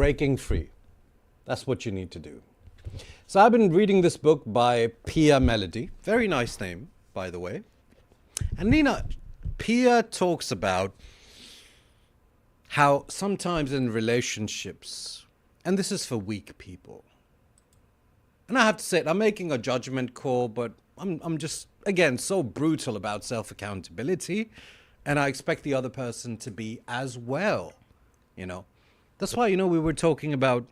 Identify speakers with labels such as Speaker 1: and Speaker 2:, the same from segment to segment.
Speaker 1: breaking free. That's what you need to do. So I've been reading this book by Pia Melody. Very nice name, by the way. And Pia talks about how sometimes in relationships, and this is for weak people, and I have to say it, I'm making a judgment call, but I'm just, again, so brutal about self-accountability, and I expect the other person to be as well, you know. That's why, we were talking about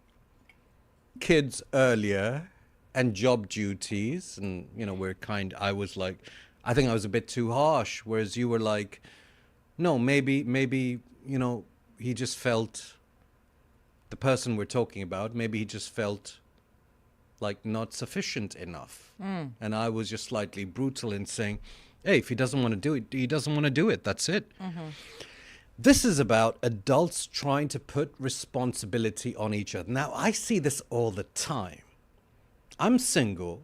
Speaker 1: kids earlier and job duties, and, I was like, I think I was a bit too harsh, whereas you were like, no, maybe, he just felt, the person we're talking about, maybe he just felt like not sufficient enough. And I was just slightly brutal in saying, hey, if he doesn't want to do it, he doesn't want to do it. That's it. This is about adults trying to put responsibility on each other. Now, I see this all the time. I'm single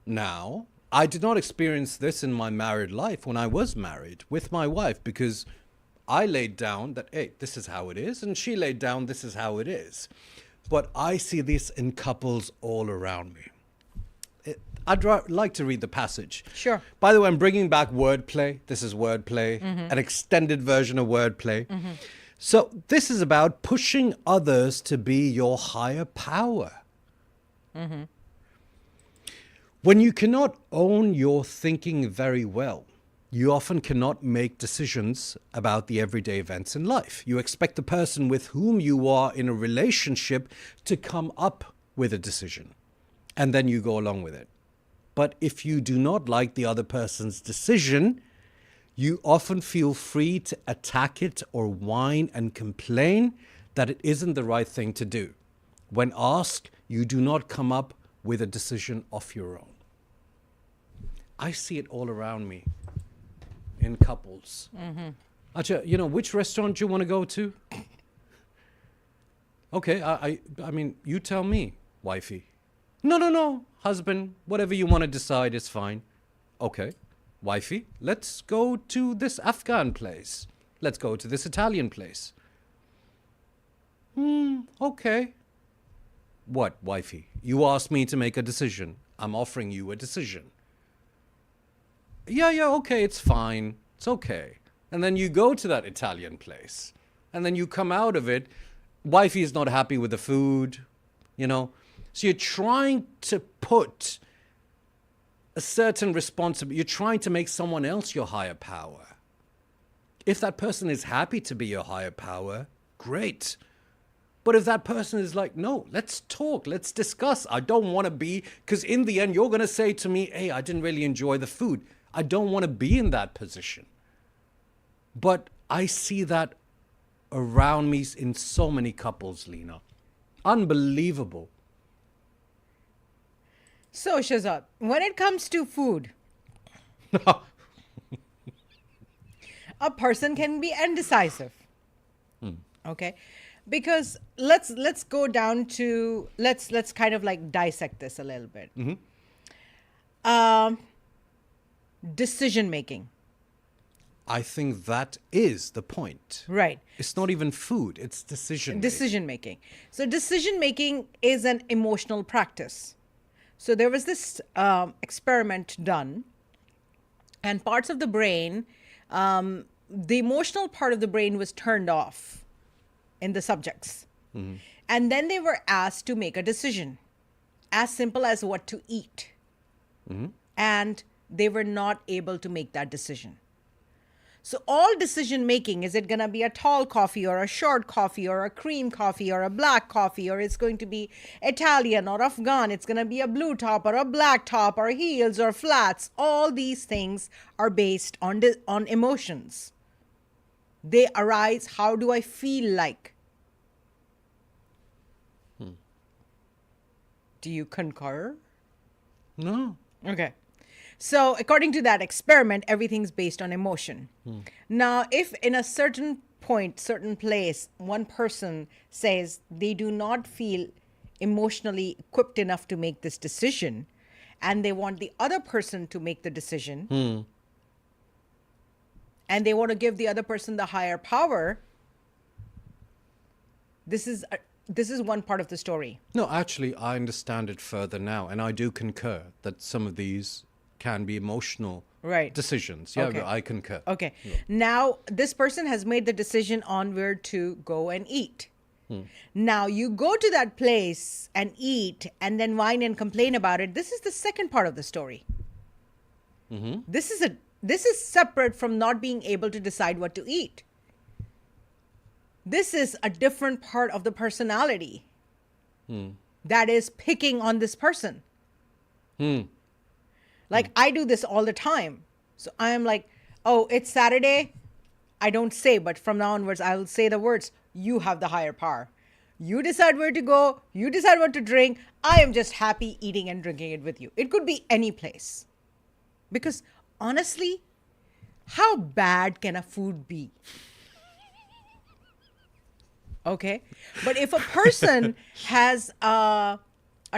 Speaker 1: now. I did not experience this in my married life when I was married with my wife, because I laid down that, hey, this is how it is, and she laid down, this is how it is. But I see this in couples all around me. I'd like to read the passage.
Speaker 2: Sure.
Speaker 1: By the way, I'm bringing back wordplay. This is wordplay, an extended version of wordplay. So this is about pushing others to be your higher power. When you cannot own your thinking very well, you often cannot make decisions about the everyday events in life. You expect the person with whom you are in a relationship to come up with a decision, and then you go along with it. But if you do not like the other person's decision, you often feel free to attack it or whine and complain that it isn't the right thing to do. When asked, you do not come up with a decision of your own. I see it all around me in couples. Acha, which restaurant do you want to go to? Okay, I mean, you tell me, wifey. No, husband, whatever you want to decide is fine. Okay, wifey, let's go to this Afghan place. Let's go to this Italian place. Okay. What, wifey? You asked me to make a decision. I'm offering you a decision. Yeah, okay, it's fine. It's okay. And then you go to that Italian place. And then you come out of it. Wifey is not happy with the food, So you're trying to put a certain responsibility. You're trying to make someone else your higher power. If that person is happy to be your higher power, great. But if that person is like, no, let's talk, let's discuss. I don't want to be, because in the end, you're going to say to me, hey, I didn't really enjoy the food. I don't want to be in that position. But I see that around me in so many couples, Leena. Unbelievable.
Speaker 2: So, Shehzad, when it comes to food, a person can be indecisive. Okay? Because let's go down to, let's kind of like dissect this a little bit. Decision making.
Speaker 1: I think that is the point.
Speaker 2: Right.
Speaker 1: It's not even food, it's decision
Speaker 2: making. So decision making is an emotional practice. So there was this experiment done, and parts of the brain, the emotional part of the brain was turned off in the subjects. And then they were asked to make a decision, as simple as what to eat. And they were not able to make that decision. So all decision making, is it going to be a tall coffee or a short coffee or a cream coffee or a black coffee, or it's going to be Italian or Afghan, it's going to be a blue top or a black top or heels or flats. All these things are based on emotions. They arise, how do I feel like? Do you concur?
Speaker 1: No.
Speaker 2: Okay. So according to that experiment, everything's based on emotion. Now, if in a certain point, certain place, one person says they do not feel emotionally equipped enough to make this decision, and they want the other person to make the decision, and they want to give the other person the higher power, this is this is one part of the story.
Speaker 1: No, actually, I understand it further now, and I do concur that some of these can be emotional
Speaker 2: Right.
Speaker 1: decisions. Yeah,
Speaker 2: Okay.
Speaker 1: I concur.
Speaker 2: Okay. Now, this person has made the decision on where to go and eat. Now, you go to that place and eat and then whine and complain about it. This is the second part of the story. This is separate from not being able to decide what to eat. This is a different part of the personality that is picking on this person. Like, I do this all the time. So I am like, oh, it's Saturday. I don't say, but from now onwards, I'll say the words, you have the higher power. You decide where to go. You decide what to drink. I am just happy eating and drinking it with you. It could be any place. Because honestly, how bad can a food be? Okay. But if a person has a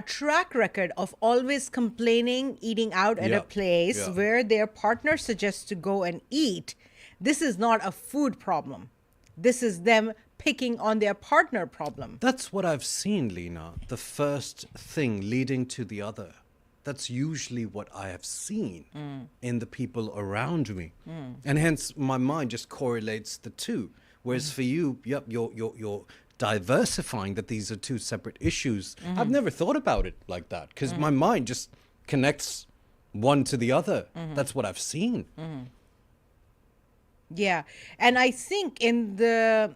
Speaker 2: track record of always complaining, eating out at a place where their partner suggests to go and eat, this is not a food problem. This is them picking on their partner problem.
Speaker 1: That's what I've seen, Leena. The first thing leading to the other. That's usually what I have seen in the people around me. And hence my mind just correlates the two. Whereas for you, yep, you're diversifying that these are two separate issues. I've never thought about it like that because my mind just connects one to the other. That's what I've seen.
Speaker 2: Yeah. And I think in the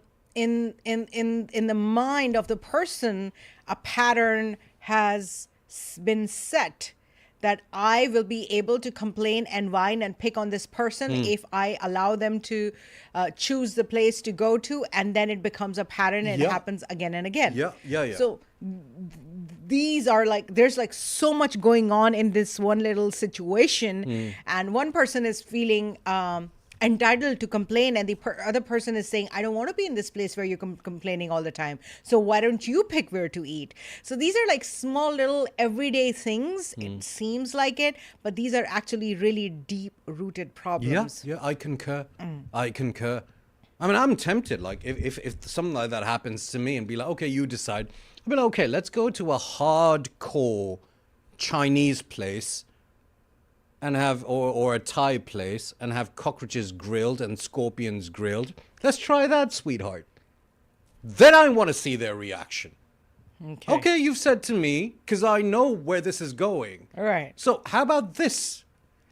Speaker 2: mind of the person, a pattern has been set that I will be able to complain and whine and pick on this person if I allow them to choose the place to go to, and then it becomes a pattern and it happens again and again.
Speaker 1: Yeah.
Speaker 2: So these are like, there's like so much going on in this one little situation, and one person is feeling entitled to complain, and the other person is saying, I don't want to be in this place where you're complaining all the time, so why don't you pick where to eat? So these are like small little everyday things. It seems like it, but these are actually really deep rooted problems.
Speaker 1: Yeah, I concur. I concur. I mean, I'm tempted, like if something like that happens to me and be like, okay, you decide, I'll be like, okay, let's go to a hardcore Chinese place and have, or a Thai place, and have cockroaches grilled and scorpions grilled. Let's try that, sweetheart. Then I want to see their reaction. Okay, you've said to me, because I know where this is going.
Speaker 2: All right.
Speaker 1: So how about this?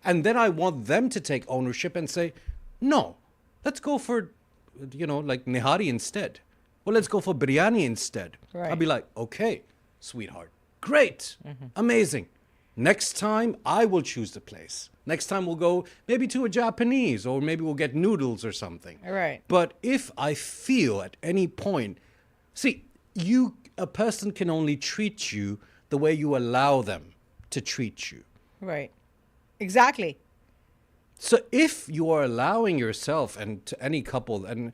Speaker 1: And then I want them to take ownership and say, no, let's go for, like nihari instead. Or let's go for biryani instead.
Speaker 2: Right.
Speaker 1: I'll be like, okay, sweetheart, great, amazing. Next time, I will choose the place. Next time, we'll go maybe to a Japanese, or maybe we'll get noodles or something.
Speaker 2: All right.
Speaker 1: But if I feel at any point, see, a person can only treat you the way you allow them to treat you.
Speaker 2: Right. Exactly.
Speaker 1: So if you are allowing yourself, and to any couple, and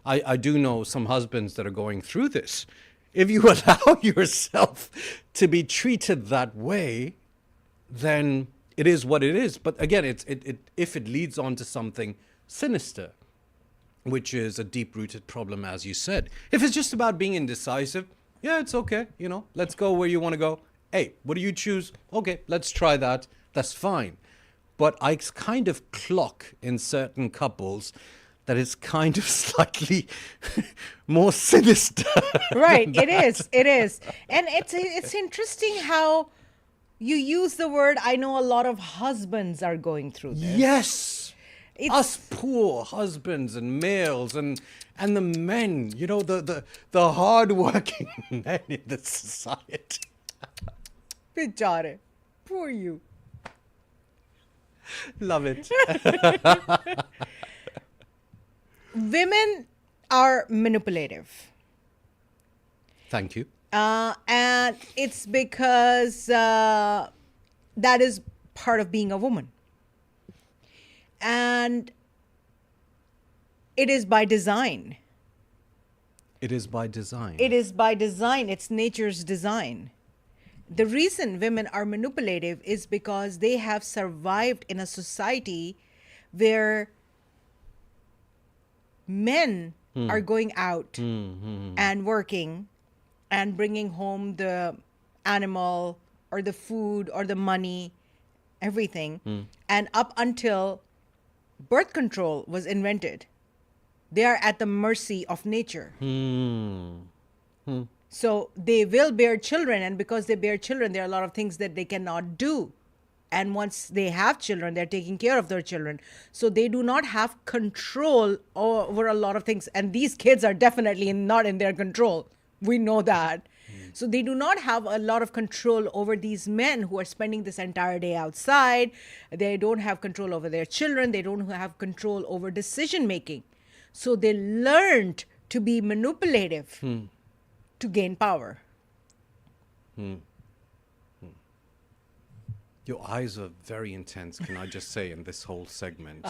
Speaker 1: I do know some husbands that are going through this, if you allow yourself to be treated that way, then it is what it is. But again, if it leads on to something sinister, which is a deep-rooted problem, as you said. If it's just about being indecisive, yeah, it's okay. Let's go where you want to go. Hey, what do you choose? Okay, let's try that. That's fine. But I kind of clock in certain couples that it's kind of slightly more sinister.
Speaker 2: Right. It is. And it's interesting how you use the word, I know a lot of husbands are going through this.
Speaker 1: Yes. Us poor husbands and males and the men, the hard-working men in the society.
Speaker 2: Bichare. Poor you.
Speaker 1: Love it.
Speaker 2: Women are manipulative.
Speaker 1: Thank you.
Speaker 2: And it's because that is part of being a woman. And it is by design.
Speaker 1: It is by design.
Speaker 2: It is by design. It's nature's design. The reason women are manipulative is because they have survived in a society where men are going out and working and bringing home the animal or the food or the money, everything. And up until birth control was invented, they are at the mercy of nature. So they will bear children, and because they bear children, there are a lot of things that they cannot do. And once they have children, they're taking care of their children. So they do not have control over a lot of things. And these kids are definitely not in their control. We know that. So they do not have a lot of control over these men who are spending this entire day outside. They don't have control over their children. They don't have control over decision making. So they learned to be manipulative to gain power.
Speaker 1: Your eyes are very intense, can I just say, in this whole segment.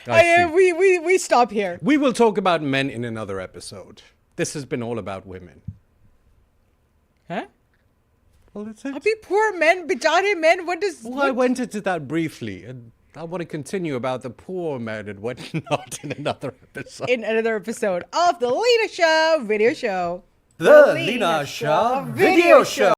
Speaker 2: We stop here.
Speaker 1: We will talk about men in another episode. This has been all about women.
Speaker 2: Huh?
Speaker 1: Well, that's it.
Speaker 2: Abhi poor men, bichare men, what is...
Speaker 1: Well, I went into that briefly, and I want to continue about the poor men and whatnot in another episode.
Speaker 2: In another episode of the Leena Shah Video Show.
Speaker 1: The Leena Shah Video Show.